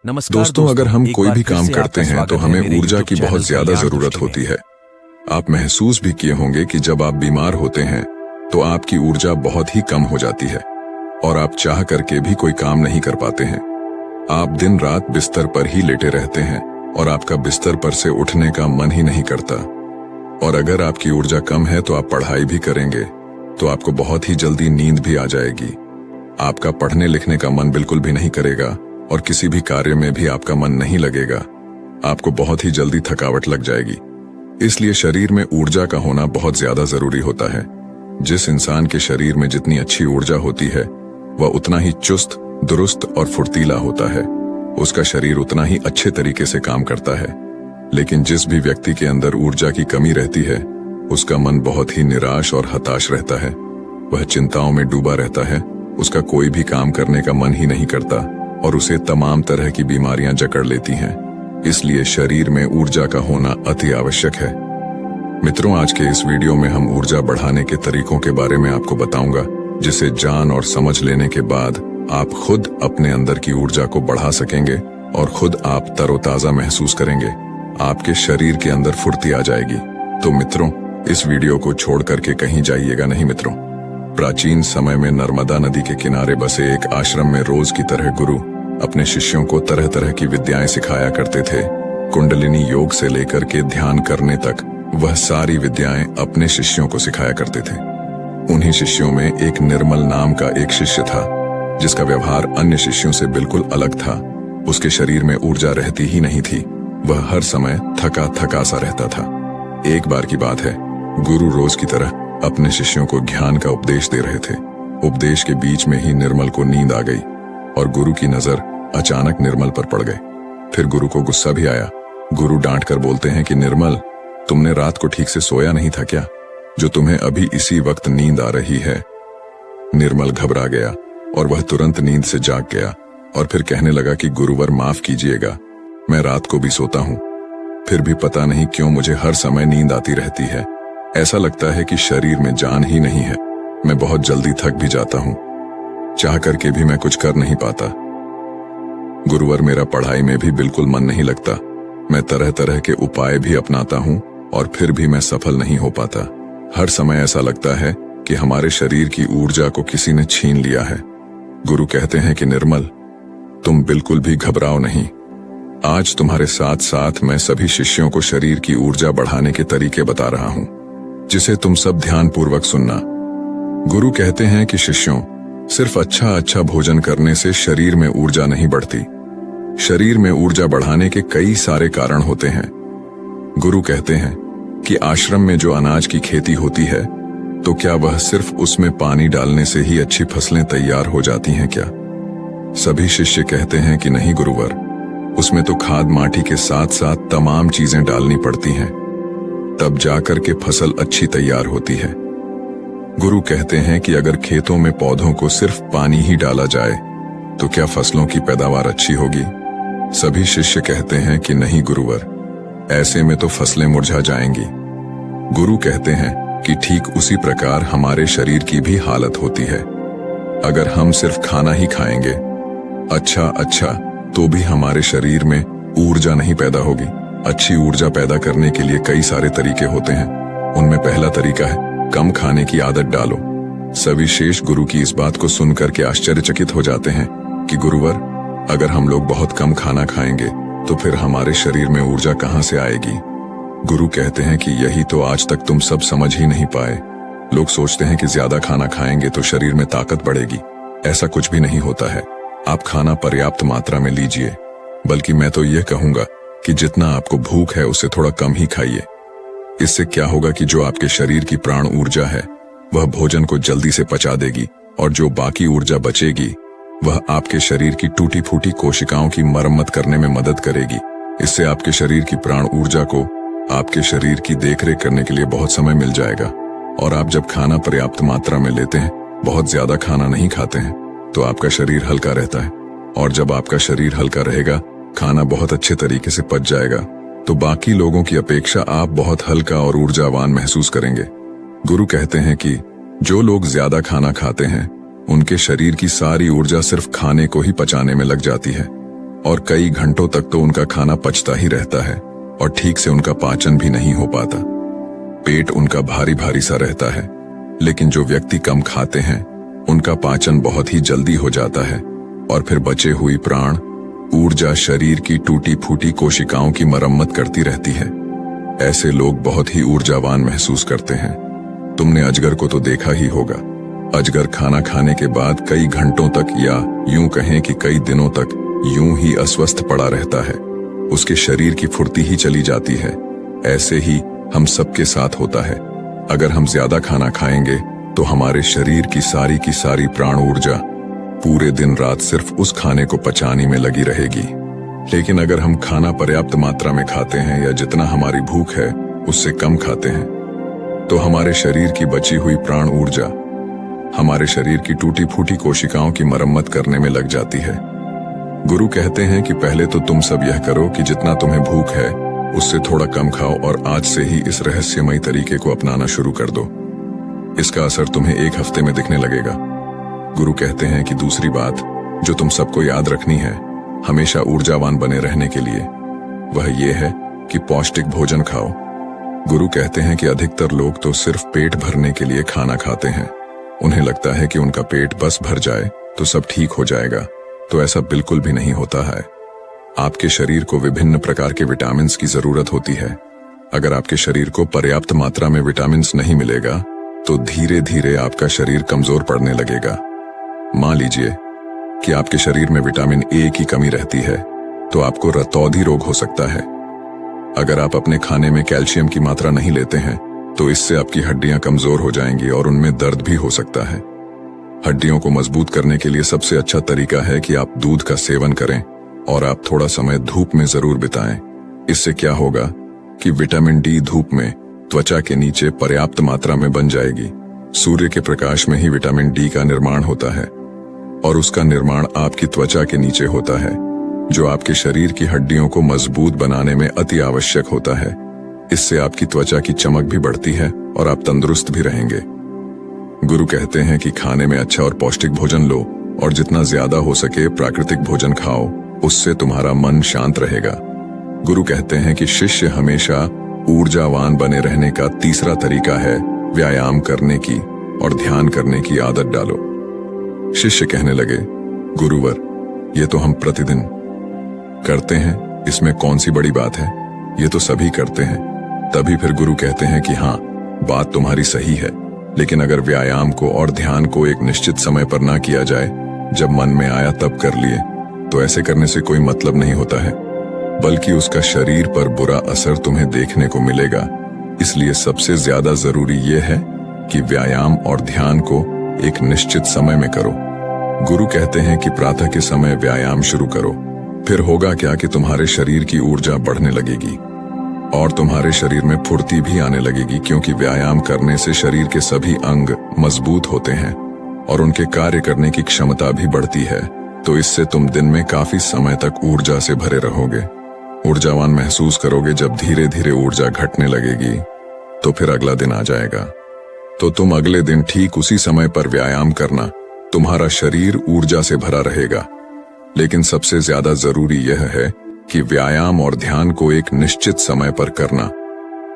नमस्कार दोस्तों, अगर हम एक कोई बार भी फिर काम से करते आपका हैं तो स्वागत है हमें मेरे ऊर्जा YouTube की चैनल बहुत ज्यादा कल्याण जरूरत दृष्टि होती में। है। आप महसूस भी किए होंगे कि जब आप बीमार होते हैं तो आपकी ऊर्जा बहुत ही कम हो जाती है और आप चाह करके भी कोई काम नहीं कर पाते हैं। आप दिन रात बिस्तर पर ही लेटे रहते हैं और आपका बिस्तर पर से उठने का मन ही नहीं करता। और अगर आपकी ऊर्जा कम है तो आप पढ़ाई भी करेंगे तो आपको बहुत ही जल्दी नींद भी आ जाएगी। आपका पढ़ने लिखने का मन बिल्कुल भी नहीं करेगा और किसी भी कार्य में भी आपका मन नहीं लगेगा। आपको बहुत ही जल्दी थकावट लग जाएगी। इसलिए शरीर में ऊर्जा का होना बहुत ज्यादा जरूरी होता है। जिस इंसान के शरीर में जितनी अच्छी ऊर्जा होती है वह उतना ही चुस्त, दुरुस्त और फुर्तीला होता है। उसका शरीर उतना ही अच्छे तरीके से काम करता है। लेकिन जिस भी व्यक्ति के अंदर ऊर्जा की कमी रहती है उसका मन बहुत ही निराश और हताश रहता है। वह चिंताओं में डूबा रहता है। उसका कोई भी काम करने का मन ही नहीं करता और उसे तमाम तरह की बीमारियां जकड़ लेती हैं। इसलिए शरीर में ऊर्जा का होना अति आवश्यक है। मित्रों, आज के इस वीडियो में हम ऊर्जा बढ़ाने के तरीकों के बारे में आपको बताऊंगा, जिसे जान और समझ लेने के बाद आप खुद अपने अंदर की ऊर्जा को बढ़ा सकेंगे और खुद आप तरोताजा महसूस करेंगे। आपके शरीर के अंदर फुर्ती आ जाएगी। तो मित्रों, इस वीडियो को छोड़ करके कहीं जाइएगा नहीं। मित्रों, प्राचीन समय में नर्मदा नदी के किनारे बसे एक आश्रम में रोज की तरह गुरु अपने शिष्यों को तरह तरह की विद्याएं सिखाया करते थे। कुंडलिनी योग से लेकर के ध्यान करने तक वह सारी विद्याएं अपने शिष्यों को सिखाया करते थे। उन्हीं शिष्यों में एक निर्मल नाम का एक शिष्य था जिसका व्यवहार अन्य शिष्यों से बिल्कुल अलग था। उसके शरीर में ऊर्जा रहती ही नहीं थी। वह हर समय थका थका सा रहता था। एक बार की बात है, गुरु रोज की तरह अपने शिष्यों को ज्ञान का उपदेश दे रहे थे। उपदेश के बीच में ही निर्मल को नींद आ गई और गुरु की नजर अचानक निर्मल पर पड़ गई। फिर गुरु को गुस्सा भी आया। गुरु डांट कर बोलते हैं कि निर्मल, तुमने रात को ठीक से सोया नहीं था क्या, जो तुम्हें अभी इसी वक्त नींद आ रही है। निर्मल घबरा गया और वह तुरंत नींद से जाग गया और फिर कहने लगा कि गुरुवर, माफ कीजिएगा, मैं रात को भी सोता हूं, फिर भी पता नहीं क्यों मुझे हर समय नींद आती रहती है। ऐसा लगता है कि शरीर में जान ही नहीं है। मैं बहुत जल्दी थक भी जाता हूं, चाह करके भी मैं कुछ कर नहीं पाता। गुरुवर, मेरा पढ़ाई में भी बिल्कुल मन नहीं लगता। मैं तरह तरह के उपाय भी अपनाता हूं और फिर भी मैं सफल नहीं हो पाता। हर समय ऐसा लगता है कि हमारे शरीर की ऊर्जा को किसी ने छीन लिया है। गुरु कहते हैं कि निर्मल, तुम बिल्कुल भी घबराओ नहीं। आज तुम्हारे साथ साथ मैं सभी शिष्यों को शरीर की ऊर्जा बढ़ाने के तरीके बता रहा हूं, जिसे तुम सब ध्यानपूर्वक सुनना। गुरु कहते हैं कि शिष्यों, सिर्फ अच्छा भोजन करने से शरीर में ऊर्जा नहीं बढ़ती। शरीर में ऊर्जा बढ़ाने के कई सारे कारण होते हैं। गुरु कहते हैं कि आश्रम में जो अनाज की खेती होती है, तो क्या वह सिर्फ उसमें पानी डालने से ही अच्छी फसलें तैयार हो जाती हैं क्या? सभी शिष्य कहते हैं कि नहीं गुरुवर, उसमें तो खाद माटी के साथ साथ तमाम चीजें डालनी पड़ती हैं, तब जाकर के फसल अच्छी तैयार होती है। गुरु कहते हैं कि अगर खेतों में पौधों को सिर्फ पानी ही डाला जाए तो क्या फसलों की पैदावार अच्छी होगी? सभी शिष्य कहते हैं कि नहीं गुरुवर, ऐसे में तो फसलें मुरझा जाएंगी। गुरु कहते हैं कि ठीक उसी प्रकार हमारे शरीर की भी हालत होती है। अगर हम सिर्फ खाना ही खाएंगे अच्छा तो भी हमारे शरीर में ऊर्जा नहीं पैदा होगी। अच्छी ऊर्जा पैदा करने के लिए कई सारे तरीके होते हैं। उनमें पहला तरीका है कम खाने की आदत डालो। सभी शेष गुरु की इस बात को सुनकर के आश्चर्यचकित हो जाते हैं कि गुरुवर, अगर हम लोग बहुत कम खाना खाएंगे तो फिर हमारे शरीर में ऊर्जा कहां से आएगी? गुरु कहते हैं कि यही तो आज तक तुम सब समझ ही नहीं पाए। लोग सोचते हैं कि ज्यादा खाना खाएंगे तो शरीर में ताकत बढ़ेगी। ऐसा कुछ भी नहीं होता है। आप खाना पर्याप्त मात्रा में लीजिए, बल्कि मैं तो यह कहूंगा कि जितना आपको भूख है उससे थोड़ा कम ही खाइए। इससे क्या होगा कि जो आपके शरीर की प्राण ऊर्जा है वह भोजन को जल्दी से पचा देगी और जो बाकी ऊर्जा बचेगी वह आपके शरीर की टूटी फूटी कोशिकाओं की मरम्मत करने में मदद करेगी। इससे आपके शरीर की प्राण ऊर्जा को आपके शरीर की देखरेख करने के लिए बहुत समय मिल जाएगा। और आप जब खाना पर्याप्त मात्रा में लेते हैं, बहुत ज्यादा खाना नहीं खाते हैं, तो आपका शरीर हल्का रहता है। और जब आपका शरीर हल्का रहेगा, खाना बहुत अच्छे तरीके से पच जाएगा, तो बाकी लोगों की अपेक्षा आप बहुत हल्का और ऊर्जावान महसूस करेंगे। गुरु कहते हैं कि जो लोग ज्यादा खाना खाते हैं उनके शरीर की सारी ऊर्जा सिर्फ खाने को ही पचाने में लग जाती है और कई घंटों तक तो उनका खाना पचता ही रहता है और ठीक से उनका पाचन भी नहीं हो पाता। पेट उनका भारी भारी सा रहता है। लेकिन जो व्यक्ति कम खाते हैं उनका पाचन बहुत ही जल्दी हो जाता है और फिर बचे हुई प्राण ऊर्जा शरीर की टूटी फूटी कोशिकाओं की मरम्मत करती रहती है। ऐसे लोग बहुत ही ऊर्जावान महसूस करते हैं। तुमने अजगर को तो देखा ही होगा। अजगर खाना खाने के बाद कई घंटों तक या यूं कहें कि कई दिनों तक यूं ही अस्वस्थ पड़ा रहता है। उसके शरीर की फुर्ती ही चली जाती है। ऐसे ही हम सबके साथ होता है। अगर हम ज्यादा खाना खाएंगे तो हमारे शरीर की सारी प्राण ऊर्जा पूरे दिन रात सिर्फ उस खाने को पचाने में लगी रहेगी। लेकिन अगर हम खाना पर्याप्त मात्रा में खाते हैं या जितना हमारी भूख है उससे कम खाते हैं तो हमारे शरीर की बची हुई प्राण ऊर्जा हमारे शरीर की टूटी फूटी कोशिकाओं की मरम्मत करने में लग जाती है। गुरु कहते हैं कि पहले तो तुम सब यह करो कि जितना तुम्हें भूख है उससे थोड़ा कम खाओ और आज से ही इस रहस्यमयी तरीके को अपनाना शुरू कर दो। इसका असर तुम्हें 1 हफ्ते में दिखने लगेगा। गुरु कहते हैं कि दूसरी बात जो तुम सबको याद रखनी है हमेशा ऊर्जावान बने रहने के लिए, वह ये है कि पौष्टिक भोजन खाओ। गुरु कहते हैं कि अधिकतर लोग तो सिर्फ पेट भरने के लिए खाना खाते हैं। उन्हें लगता है कि उनका पेट बस भर जाए तो सब ठीक हो जाएगा, तो ऐसा बिल्कुल भी नहीं होता है। आपके शरीर को विभिन्न प्रकार के विटामिन्स की जरूरत होती है। अगर आपके शरीर को पर्याप्त मात्रा में विटामिन्स नहीं मिलेगा तो धीरे धीरे आपका शरीर कमजोर पड़ने लगेगा। मान लीजिए कि आपके शरीर में विटामिन ए की कमी रहती है तो आपको रतौंधी रोग हो सकता है। अगर आप अपने खाने में कैल्शियम की मात्रा नहीं लेते हैं तो इससे आपकी हड्डियां कमजोर हो जाएंगी और उनमें दर्द भी हो सकता है। हड्डियों को मजबूत करने के लिए सबसे अच्छा तरीका है कि आप दूध का सेवन करें और आप थोड़ा समय धूप में जरूर बिताएं। इससे क्या होगा कि विटामिन डी धूप में त्वचा के नीचे पर्याप्त मात्रा में बन जाएगी। सूर्य के प्रकाश में ही विटामिन डी का निर्माण होता है और उसका निर्माण आपकी त्वचा के नीचे होता है, जो आपके शरीर की हड्डियों को मजबूत बनाने में अति आवश्यक होता है। इससे आपकी त्वचा की चमक भी बढ़ती है और आप तंदुरुस्त भी रहेंगे। गुरु कहते हैं कि खाने में अच्छा और पौष्टिक भोजन लो और जितना ज्यादा हो सके प्राकृतिक भोजन खाओ, उससे तुम्हारा मन शांत रहेगा। गुरु कहते हैं कि शिष्य हमेशा ऊर्जावान बने रहने का तीसरा तरीका है व्यायाम करने की और ध्यान करने की आदत डालो। शिष्य कहने लगे, गुरुवर, ये तो हम प्रतिदिन करते हैं, इसमें कौन सी बड़ी बात है, ये तो सभी करते हैं। तभी फिर गुरु कहते हैं कि हाँ, बात तुम्हारी सही है, लेकिन अगर व्यायाम को और ध्यान को एक निश्चित समय पर ना किया जाए, जब मन में आया तब कर लिए, तो ऐसे करने से कोई मतलब नहीं होता है, बल्कि उसका शरीर पर बुरा असर तुम्हें देखने को मिलेगा। इसलिए सबसे ज्यादा जरूरी यह है कि व्यायाम और ध्यान को एक निश्चित समय में करो। गुरु कहते हैं कि प्रातः के समय व्यायाम शुरू करो, फिर होगा क्या कि तुम्हारे शरीर की ऊर्जा बढ़ने लगेगी और तुम्हारे शरीर में फुर्ती भी आने लगेगी, क्योंकि व्यायाम करने से शरीर के सभी अंग मजबूत होते हैं और उनके कार्य करने की क्षमता भी बढ़ती है। तो इससे तुम दिन में काफी समय तक ऊर्जा से भरे रहोगे। ऊर्जावान महसूस करोगे। जब धीरे धीरे ऊर्जा घटने लगेगी तो फिर अगला दिन आ जाएगा, तो तुम अगले दिन ठीक उसी समय पर व्यायाम करना, तुम्हारा शरीर ऊर्जा से भरा रहेगा। लेकिन सबसे ज्यादा जरूरी यह है कि व्यायाम और ध्यान को एक निश्चित समय पर करना,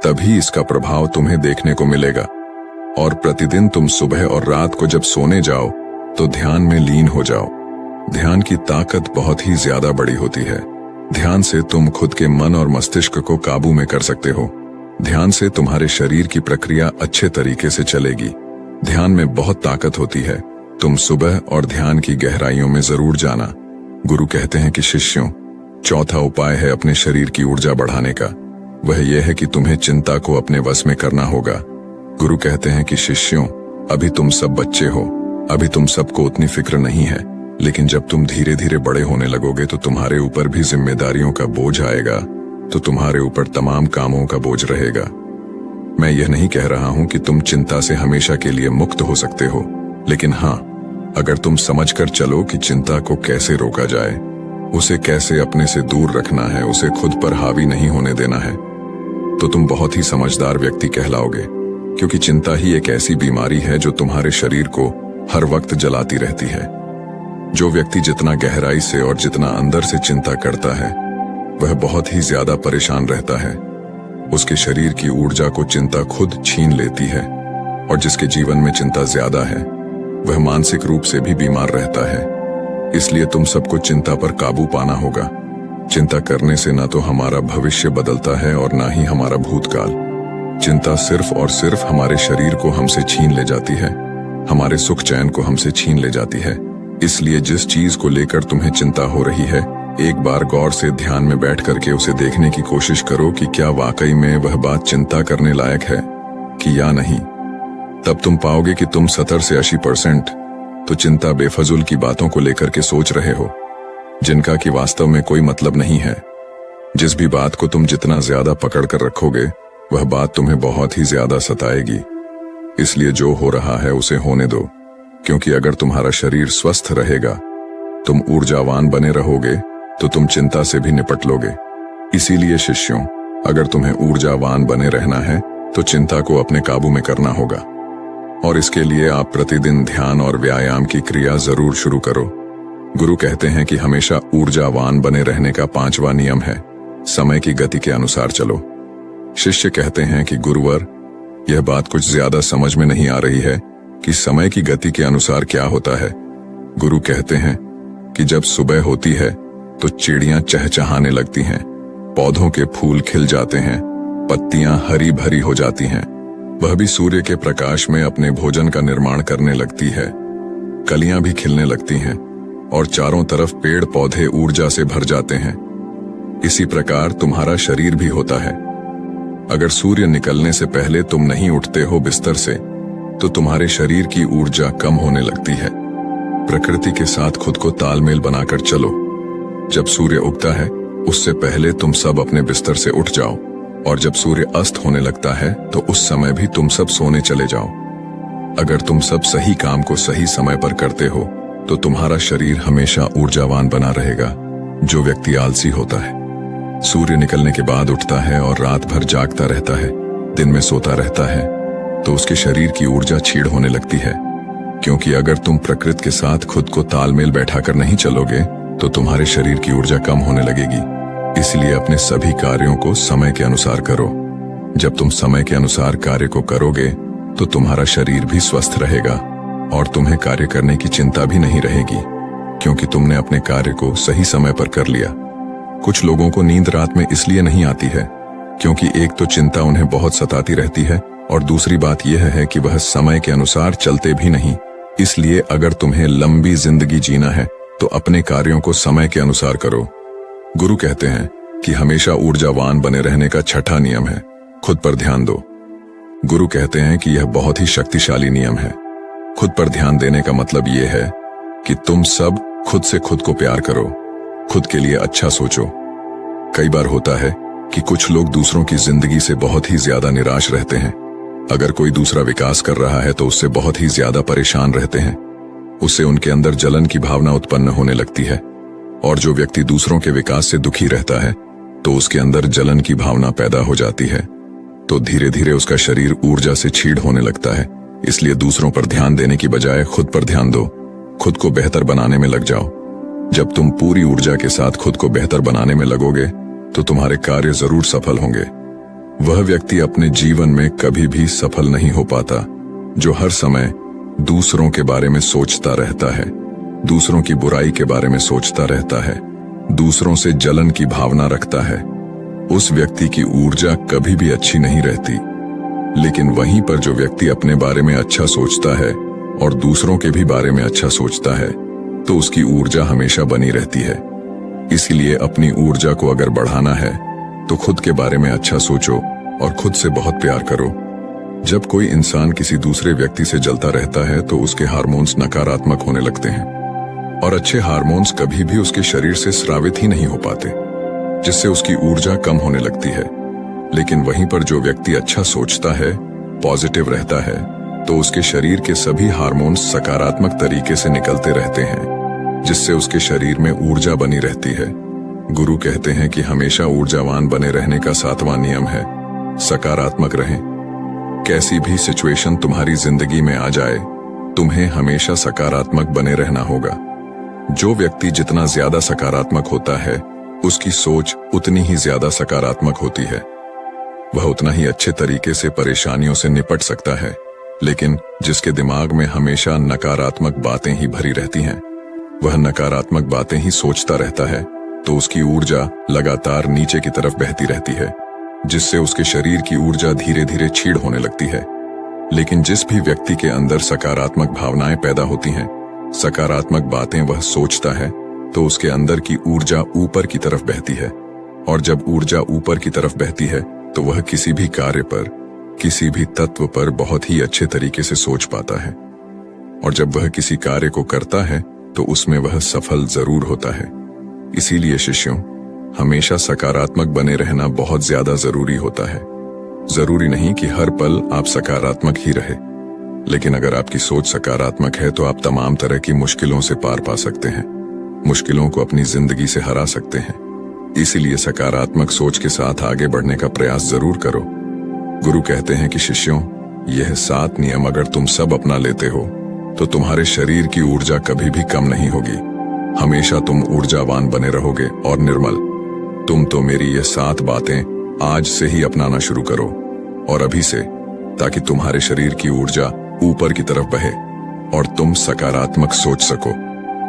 तभी इसका प्रभाव तुम्हें देखने को मिलेगा। और प्रतिदिन तुम सुबह और रात को जब सोने जाओ तो ध्यान में लीन हो जाओ। ध्यान की ताकत बहुत ही ज्यादा बड़ी होती है। ध्यान से तुम खुद के मन और मस्तिष्क को काबू में कर सकते हो। ध्यान से तुम्हारे शरीर की प्रक्रिया अच्छे तरीके से चलेगी। ध्यान में बहुत ताकत होती है। तुम सुबह और ध्यान की गहराइयों में जरूर जाना। गुरु कहते हैं कि शिष्यों, चौथा उपाय है अपने शरीर की ऊर्जा बढ़ाने का। वह यह है कि तुम्हें चिंता को अपने वश में करना होगा। गुरु कहते हैं कि शिष्यों, अभी तुम सब बच्चे हो, अभी तुम सबको उतनी फिक्र नहीं है, लेकिन जब तुम धीरे धीरे बड़े होने लगोगे तो तुम्हारे ऊपर भी जिम्मेदारियों का बोझ आएगा, तो तुम्हारे ऊपर तमाम कामों का बोझ रहेगा। मैं यह नहीं कह रहा हूं कि तुम चिंता से हमेशा के लिए मुक्त हो सकते हो, लेकिन हाँ, अगर तुम समझकर चलो कि चिंता को कैसे रोका जाए, उसे कैसे अपने से दूर रखना है, उसे खुद पर हावी नहीं होने देना है, तो तुम बहुत ही समझदार व्यक्ति कहलाओगे। क्योंकि चिंता ही एक ऐसी बीमारी है जो तुम्हारे शरीर को हर वक्त जलाती रहती है। जो व्यक्ति जितना गहराई से और जितना अंदर से चिंता करता है वह बहुत ही ज्यादा परेशान रहता है। उसके शरीर की ऊर्जा को चिंता खुद छीन लेती है और जिसके जीवन में चिंता ज्यादा है वह मानसिक रूप से भी बीमार रहता है। इसलिए तुम सबको चिंता पर काबू पाना होगा। चिंता करने से ना तो हमारा भविष्य बदलता है और ना ही हमारा भूतकाल। चिंता सिर्फ और सिर्फ हमारे शरीर को हमसे छीन ले जाती है, हमारे सुख चैन को हमसे छीन ले जाती है। इसलिए जिस चीज को लेकर तुम्हें चिंता हो रही है, एक बार गौर से ध्यान में बैठ करके उसे देखने की कोशिश करो कि क्या वाकई में वह बात चिंता करने लायक है कि या नहीं। तब तुम पाओगे कि तुम 70 से 80% तो चिंता बेफजूल की बातों को लेकर के सोच रहे हो, जिनका कि वास्तव में कोई मतलब नहीं है। जिस भी बात को तुम जितना ज्यादा पकड़ कर रखोगे वह बात तुम्हें बहुत ही ज्यादा सताएगी। इसलिए जो हो रहा है उसे होने दो, क्योंकि अगर तुम्हारा शरीर स्वस्थ रहेगा, तुम ऊर्जावान बने रहोगे, तो तुम चिंता से भी निपट लोगे। इसीलिए शिष्यों, अगर तुम्हें ऊर्जावान बने रहना है तो चिंता को अपने काबू में करना होगा। और इसके लिए आप प्रतिदिन ध्यान और व्यायाम की क्रिया जरूर शुरू करो। गुरु कहते हैं कि हमेशा ऊर्जावान बने रहने का 5वां नियम है, समय की गति के अनुसार चलो। शिष्य कहते हैं कि गुरुवर, यह बात कुछ ज्यादा समझ में नहीं आ रही है कि समय की गति के अनुसार क्या होता है। गुरु कहते हैं कि जब सुबह होती है तो चिड़ियां चहचहाने लगती हैं, पौधों के फूल खिल जाते हैं, पत्तियां हरी भरी हो जाती हैं, वह भी सूर्य के प्रकाश में अपने भोजन का निर्माण करने लगती है, कलियां भी खिलने लगती हैं और चारों तरफ पेड़ पौधे ऊर्जा से भर जाते हैं। इसी प्रकार तुम्हारा शरीर भी होता है। अगर सूर्य निकलने से पहले तुम नहीं उठते हो बिस्तर से, तो तुम्हारे शरीर की ऊर्जा कम होने लगती है। प्रकृति के साथ खुद को तालमेल बनाकर चलो। जब सूर्य उगता है उससे पहले तुम सब अपने बिस्तर से उठ जाओ, और जब सूर्य अस्त होने लगता है तो उस समय भी तुम सब सोने चले जाओ। अगर तुम सब सही काम को सही समय पर करते हो तो तुम्हारा शरीर हमेशा ऊर्जावान बना रहेगा। जो व्यक्ति आलसी होता है, सूर्य निकलने के बाद उठता है और रात भर जागता रहता है, दिन में सोता रहता है, तो उसके शरीर की ऊर्जा छीड़ होने लगती है। क्योंकि अगर तुम प्रकृति के साथ खुद को तालमेल बैठाकर नहीं चलोगे तो तुम्हारे शरीर की ऊर्जा कम होने लगेगी। इसलिए अपने सभी कार्यों को समय के अनुसार करो। जब तुम समय के अनुसार कार्य को करोगे तो तुम्हारा शरीर भी स्वस्थ रहेगा और तुम्हें कार्य करने की चिंता भी नहीं रहेगी, क्योंकि तुमने अपने कार्य को सही समय पर कर लिया। कुछ लोगों को नींद रात में इसलिए नहीं आती है क्योंकि एक तो चिंता उन्हें बहुत सताती रहती है और दूसरी बात यह है कि वह समय के अनुसार चलते भी नहीं। इसलिए अगर तुम्हें लंबी जिंदगी जीना है तो अपने कार्यों को समय के अनुसार करो। गुरु कहते हैं कि हमेशा ऊर्जावान बने रहने का 6ठा नियम है, खुद पर ध्यान दो। गुरु कहते हैं कि यह बहुत ही शक्तिशाली नियम है। खुद पर ध्यान देने का मतलब यह है कि तुम सब खुद से खुद को प्यार करो, खुद के लिए अच्छा सोचो। कई बार होता है कि कुछ लोग दूसरों की जिंदगी से बहुत ही ज्यादा निराश रहते हैं। अगर कोई दूसरा विकास कर रहा है तो उससे बहुत ही ज्यादा परेशान रहते हैं। उससे उनके अंदर जलन की भावना उत्पन्न होने लगती है, और जो व्यक्ति दूसरों के विकास से दुखी रहता है तो उसके अंदर जलन की भावना पैदा हो जाती है, तो धीरे धीरे उसका शरीर ऊर्जा से छीड़ होने लगता है। इसलिए दूसरों पर ध्यान देने की बजाय खुद पर ध्यान दो, खुद को बेहतर बनाने में लग जाओ। जब तुम पूरी ऊर्जा के साथ खुद को बेहतर बनाने में लगोगे तो तुम्हारे कार्य जरूर सफल होंगे। वह व्यक्ति अपने जीवन में कभी भी सफल नहीं हो पाता जो हर समय दूसरों के बारे में सोचता रहता है, दूसरों की बुराई के बारे में सोचता रहता है, दूसरों से जलन की भावना रखता है। उस व्यक्ति की ऊर्जा कभी भी अच्छी नहीं रहती। लेकिन वहीं पर जो व्यक्ति अपने बारे में अच्छा सोचता है और दूसरों के भी बारे में अच्छा सोचता है तो उसकी ऊर्जा हमेशा बनी रहती है। इसलिए अपनी ऊर्जा को अगर बढ़ाना है तो खुद के बारे में अच्छा सोचो और खुद से बहुत प्यार करो। जब कोई इंसान किसी दूसरे व्यक्ति से जलता रहता है तो उसके हार्मोन्स नकारात्मक होने लगते हैं और अच्छे हार्मोन्स कभी भी उसके शरीर से स्रावित ही नहीं हो पाते, जिससे उसकी ऊर्जा कम होने लगती है। लेकिन वहीं पर जो व्यक्ति अच्छा सोचता है, पॉजिटिव रहता है, तो उसके शरीर के सभी हार्मोन्स सकारात्मक तरीके से निकलते रहते हैं, जिससे उसके शरीर में ऊर्जा बनी रहती है। गुरु कहते हैं कि हमेशा ऊर्जावान बने रहने का 7वां नियम है, सकारात्मक रहें। कैसी भी सिचुएशन तुम्हारी जिंदगी में आ जाए, तुम्हें हमेशा सकारात्मक बने रहना होगा। जो व्यक्ति जितना ज्यादा सकारात्मक होता है उसकी सोच उतनी ही ज्यादा सकारात्मक होती है। वह उतना ही अच्छे तरीके से परेशानियों से निपट सकता है। लेकिन जिसके दिमाग में हमेशा नकारात्मक बातें ही भरी रहती हैं, वह नकारात्मक बातें ही सोचता रहता है, तो उसकी ऊर्जा लगातार नीचे की तरफ बहती रहती है, जिससे उसके शरीर की ऊर्जा धीरे धीरे क्षीण होने लगती है। लेकिन जिस भी व्यक्ति के अंदर सकारात्मक भावनाएं पैदा होती हैं, सकारात्मक बातें वह सोचता है, तो उसके अंदर की ऊर्जा ऊपर की तरफ बहती है। और जब ऊर्जा ऊपर की तरफ बहती है तो वह किसी भी कार्य पर, किसी भी तत्व पर बहुत ही अच्छे तरीके से सोच पाता है। और जब वह किसी कार्य को करता है तो उसमें वह सफल जरूर होता है। इसीलिए शिष्यों, हमेशा सकारात्मक बने रहना बहुत ज्यादा जरूरी होता है। जरूरी नहीं कि हर पल आप सकारात्मक ही रहे, लेकिन अगर आपकी सोच सकारात्मक है तो आप तमाम तरह की मुश्किलों से पार पा सकते हैं, मुश्किलों को अपनी जिंदगी से हरा सकते हैं। इसीलिए सकारात्मक सोच के साथ आगे बढ़ने का प्रयास जरूर करो। गुरु कहते हैं कि शिष्यों, यह 7 नियम अगर तुम सब अपना लेते हो तो तुम्हारे शरीर की ऊर्जा कभी भी कम नहीं होगी। हमेशा तुम ऊर्जावान बने रहोगे और निर्मल। तुम तो मेरी ये 7 बातें आज से ही अपनाना शुरू करो, और अभी से, ताकि तुम्हारे शरीर की ऊर्जा ऊपर की तरफ बहे और तुम सकारात्मक सोच सको।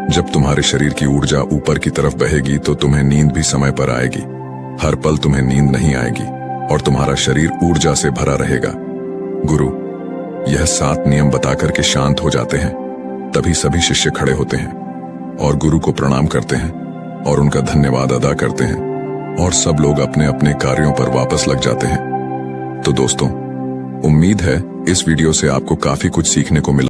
जब तुम्हारे शरीर की ऊर्जा ऊपर की तरफ बहेगी तो तुम्हें नींद भी समय पर आएगी। हर पल तुम्हें नींद नहीं आएगी और तुम्हारा शरीर ऊर्जा से भरा रहेगा। गुरु यह 7 नियम बताकर के शांत हो जाते हैं। तभी सभी शिष्य खड़े होते हैं और गुरु को प्रणाम करते हैं और उनका धन्यवाद अदा करते हैं, और सब लोग अपने अपने कार्यों पर वापस लग जाते हैं। तो दोस्तों, उम्मीद है इस वीडियो से आपको काफी कुछ सीखने को मिला।